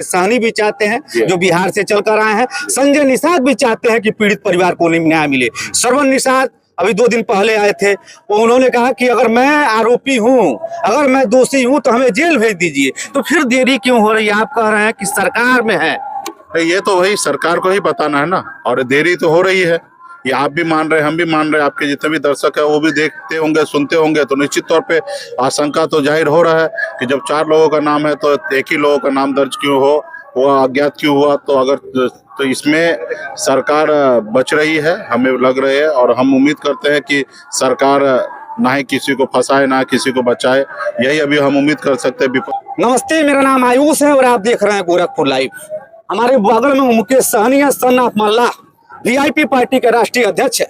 सहनी भी चाहते हैं जो बिहार से चलकर आए हैं। संजय निषाद भी चाहते हैं कि पीड़ित परिवार को न्याय मिले। श्रवण निषाद अभी 2 दिन पहले आए थे, उन्होंने कहा कि अगर मैं आरोपी हूं, अगर मैं दोषी हूं तो हमें जेल भेज दीजिए। तो फिर देरी क्यों हो रही है? आप कह रहे हैं कि सरकार में है, ये तो वही सरकार को ही बताना है ना। और देरी तो हो रही है, ये आप भी मान रहे हैं, हम भी मान रहे हैं, आपके जितने भी दर्शक है वो भी देखते होंगे, सुनते होंगे। तो निश्चित तौर पे आशंका तो जाहिर हो रहा है कि जब 4 लोगों का नाम है तो एक ही लोगों का नाम दर्ज क्यों हो, वो अज्ञात क्यों हुआ। तो इसमें सरकार बच रही है, हमें लग रही है। और हम उम्मीद करते हैं कि सरकार ना ही किसी को फंसाए ना किसी को बचाए, यही अभी हम उम्मीद कर सकते हैं। नमस्ते, मेरा नाम आयुष है और आप देख रहे हैं गोरखपुर लाइव। हमारे बगल में मुकेश सहनी है, son of Mallah, VIP party के राष्ट्रीय अध्यक्ष है।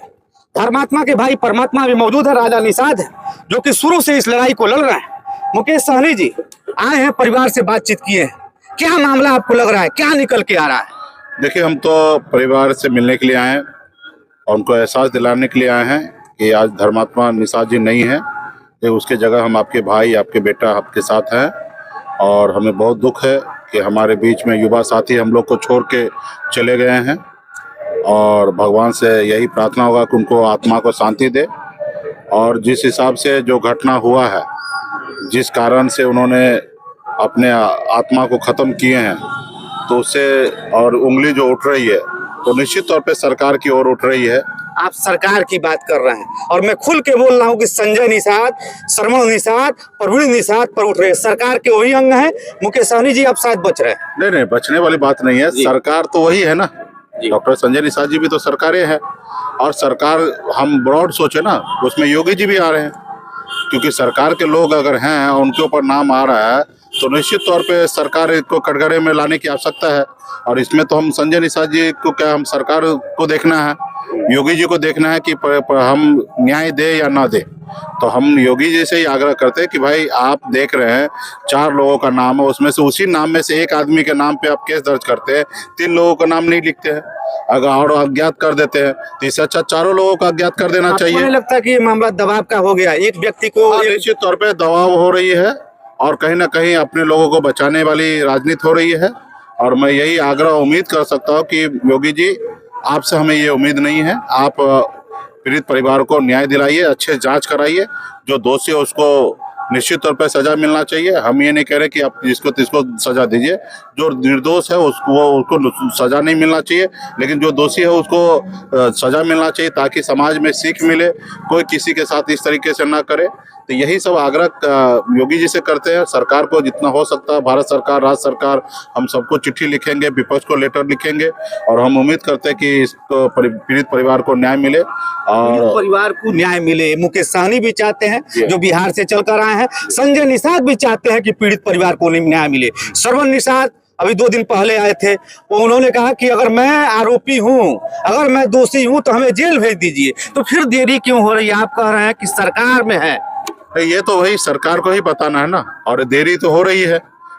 धर्मात्मा के भाई परमात्मा भी मौजूद है, राजा निषाद है, जो कि शुरू से इस लड़ाई को लड़ रहे हैं। मुकेश सहनी जी आए हैं, परिवार से बातचीत किए हैं, क्या मामला आपको लग रहा है, क्या निकल के आ रहा है? देखिए, हम तो परिवार से मिलने के लिए आए हैं और उनको एहसास दिलाने के लिए आए हैं कि आज धर्मात्मा निषाद जी नहीं है, कि उसके जगह हम आपके भाई, आपके बेटा आपके साथ हैं। और हमें बहुत दुख है कि हमारे बीच में युवा साथी हम लोग को छोड़ के चले गए हैं। और भगवान से यही प्रार्थना होगा कि उनको आत्मा को शांति दे। और जिस हिसाब से जो घटना हुआ है, जिस कारण से उन्होंने अपने आत्मा को ख़त्म किए हैं, तो उससे और उंगली जो उठ रही है तो निश्चित तौर पे सरकार की ओर उठ रही है। आप सरकार की बात कर रहे हैं और मैं खुल के बोल रहा हूँ कि संजय निषाद, श्रवण निषाद, प्रवीण निषाद पर उठ रहे हैं। सरकार के वही अंग हैं। मुकेश सहनी जी आप शायद बच रहे हैं। नहीं, बचने वाली बात नहीं है, सरकार तो वही है ना। डॉक्टर संजय निषाद जी भी तो सरकारें हैं। और सरकार, हम ब्रॉड सोचे ना, उसमें योगी जी भी आ रहे हैं, क्योंकि सरकार के लोग अगर हैं और उनके ऊपर नाम आ रहा है तो निश्चित तौर पे सरकार को कटघरे में लाने की आवश्यकता है। और इसमें तो हम संजय निषाद जी को क्या, हम सरकार को देखना है, योगी जी को देखना है कि हम न्याय दे या ना दे। तो हम योगी जी से ही आग्रह करते हैं कि भाई आप देख रहे हैं 4 लोगों का नाम है, उसमें से उसी नाम में से एक आदमी के नाम पे आप केस दर्ज करते हैं, 3 लोगों का नाम नहीं लिखते हैं, अगर और अज्ञात कर देते हैं, तो इससे अच्छा 4 लोगों का अज्ञात कर देना चाहिए। मुझे लगता है कि ये मामला दबाव का हो गया, एक व्यक्ति को निश्चित तौर पर दबाव हो रही है और कहीं ना कहीं अपने लोगों को बचाने वाली राजनीति हो रही है। और मैं यही आग्रह उम्मीद कर सकता हूँ कि योगी जी, आपसे हमें ये उम्मीद नहीं है, आप पीड़ित परिवार को न्याय दिलाइए, अच्छे जांच कराइए, जो दोषी है उसको निश्चित तौर पर सजा मिलना चाहिए। हम ये नहीं कह रहे कि आप जिसको तिसको सजा दीजिए, जो निर्दोष है उसको सजा नहीं मिलना चाहिए, लेकिन जो दोषी है उसको सजा मिलना चाहिए, ताकि समाज में सीख मिले, कोई किसी के साथ इस तरीके से ना करे। तो यही सब आग्रह योगी जी से करते हैं। सरकार को जितना हो सकता है, भारत सरकार, राज्य सरकार, हम सबको चिट्ठी लिखेंगे, विपक्ष को लेटर लिखेंगे और हम उम्मीद करते हैं कि इसको पीड़ित परिवार को न्याय मिले और परिवार को न्याय मिले। मुकेश सहनी भी चाहते हैं जो बिहार से चलकर आए हैं। संजय निषाद भी चाहते हैं कि पीड़ित परिवार को न्याय मिले। श्रवण निषाद अभी 2 दिन पहले आए थे, उन्होंने कहा कि अगर मैं आरोपी हूं, अगर मैं दोषी हूं तो हमें जेल भेज दीजिए। तो फिर देरी क्यों हो रही है? आप कह रहे हैं कि सरकार में है, ये तो वही सरकार को ही बताना है ना। और देरी तो हो रही है,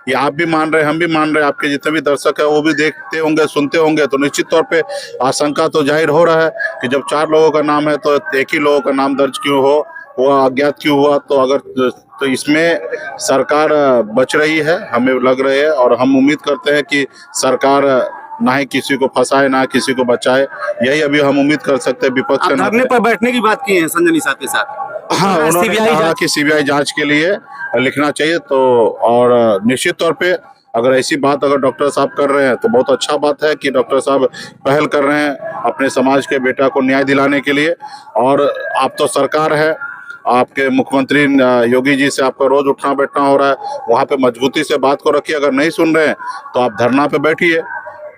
ये आप भी मान रहे हैं, हम भी मान रहे हैं, आपके जितने भी दर्शक है वो भी देखते होंगे, सुनते होंगे। तो निश्चित तौर पे आशंका तो जाहिर हो रहा है कि जब 4 लोगों का नाम है तो एक ही लोगों का नाम दर्ज क्यों हो, वो अज्ञात क्यों हुआ। तो इसमें सरकार बच रही है, हमें लग रही है। और हम उम्मीद करते हैं कि सरकार ना ही किसी को फंसाए ना किसी को बचाए, यही अभी हम उम्मीद कर सकते हैं। विपक्ष के धरने पर बैठने की बात की है संजय निषाद के साथ। हाँ, उन्होंने कहा कि सीबीआई जांच के लिए लिखना चाहिए। तो और निश्चित तौर पे अगर ऐसी बात अगर डॉक्टर साहब कर रहे हैं तो बहुत अच्छा बात है कि डॉक्टर साहब पहल कर रहे हैं अपने समाज के बेटा को न्याय दिलाने के लिए। और आप तो सरकार है, आपके मुख्यमंत्री योगी जी से आपका रोज उठना बैठना हो रहा है, वहाँ पे मजबूती से बात को रखिए। अगर नहीं सुन रहे हैं तो आप धरना पे बैठिए,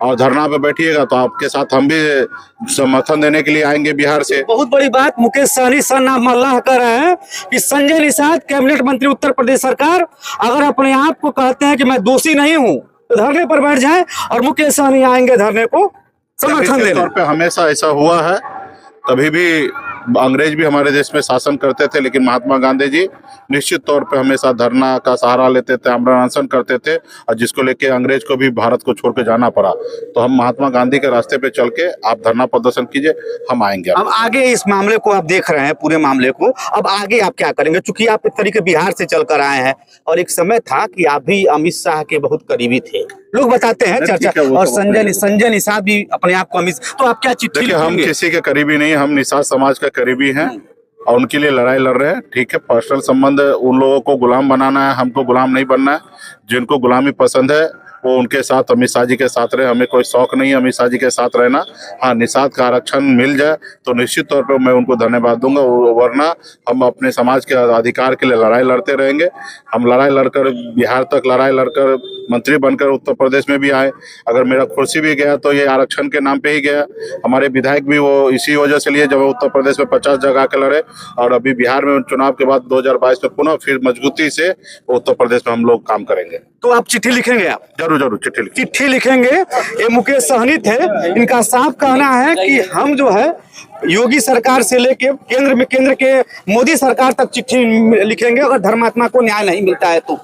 और धरना पे बैठिएगा तो आपके साथ हम भी समर्थन देने के लिए आएंगे बिहार से। बहुत बड़ी बात मुकेश सहनी सन ऑफ मल्लाह कर रहे हैं कि संजय निषाद कैबिनेट मंत्री उत्तर प्रदेश सरकार अगर अपने आप को कहते हैं कि मैं दोषी नहीं हूं तो धरने पर बैठ जाएं और मुकेश सहनी आएंगे धरने को समर्थन देने। तौर पे हमेशा ऐसा हुआ है, कभी भी अंग्रेज भी हमारे देश में शासन करते थे, लेकिन महात्मा गांधी जी निश्चित तौर पे हमेशा धरना का सहारा लेते थे, आमरण अनशन करते थे, और जिसको लेके अंग्रेज को भी भारत को छोड़ के जाना पड़ा। तो हम महात्मा गांधी के रास्ते पे चल के आप धरना प्रदर्शन कीजिए, हम आएंगे। अब आगे इस मामले को आप देख रहे हैं, पूरे मामले को, अब आगे आप क्या करेंगे? चूंकि आप इस तरीके बिहार से चल कर आए हैं और एक समय था कि आप भी अमित शाह के बहुत करीबी थे, लोग बताते हैं नहीं, चर्चा। ठीक है, वो और तो बात संजय निषाद भी अपने आप को अमित, तो आप क्या चिट्ठी देखिए, हम लिखेंगे? किसी के करीबी नहीं, हम निषाद समाज के करीबी हैं और उनके लिए लड़ाई लड़ रहे हैं। ठीक है, पर्सनल संबंध, उन लोगों को गुलाम बनाना है, हमको गुलाम नहीं बनना है। जिनको गुलामी पसंद है वो उनके साथ, अमित शाह जी के साथ रहे। हमें कोई शौक नहीं है अमित शाह जी के साथ रहना। हाँ, निषाद का आरक्षण मिल जाए तो निश्चित तौर पर मैं उनको धन्यवाद दूंगा, वरना हम अपने समाज के अधिकार के लिए लड़ाई लड़ते रहेंगे। हम लड़ाई लड़कर बिहार तक लड़ाई लड़कर मंत्री बनकर उत्तर प्रदेश में भी आए। अगर मेरा कुर्सी भी गया तो ये आरक्षण के नाम पे ही गया। हमारे विधायक भी वो इसी वजह से लिए, जब वो उत्तर प्रदेश में 50 जगह के लड़े, और अभी बिहार में चुनाव के बाद 2022 में पुनः फिर मजबूती से उत्तर प्रदेश में हम लोग काम करेंगे। तो आप चिट्ठी लिखेंगे? आप जरूर जरूर चिट्ठी लिखिए। चिट्ठी लिखेंगे। ये मुकेश सहनी थे, इनका साफ कहना है कि हम जो है योगी सरकार से लेके केंद्र के मोदी सरकार तक चिट्ठी लिखेंगे अगर धर्मात्मा को न्याय नहीं मिलता है तो।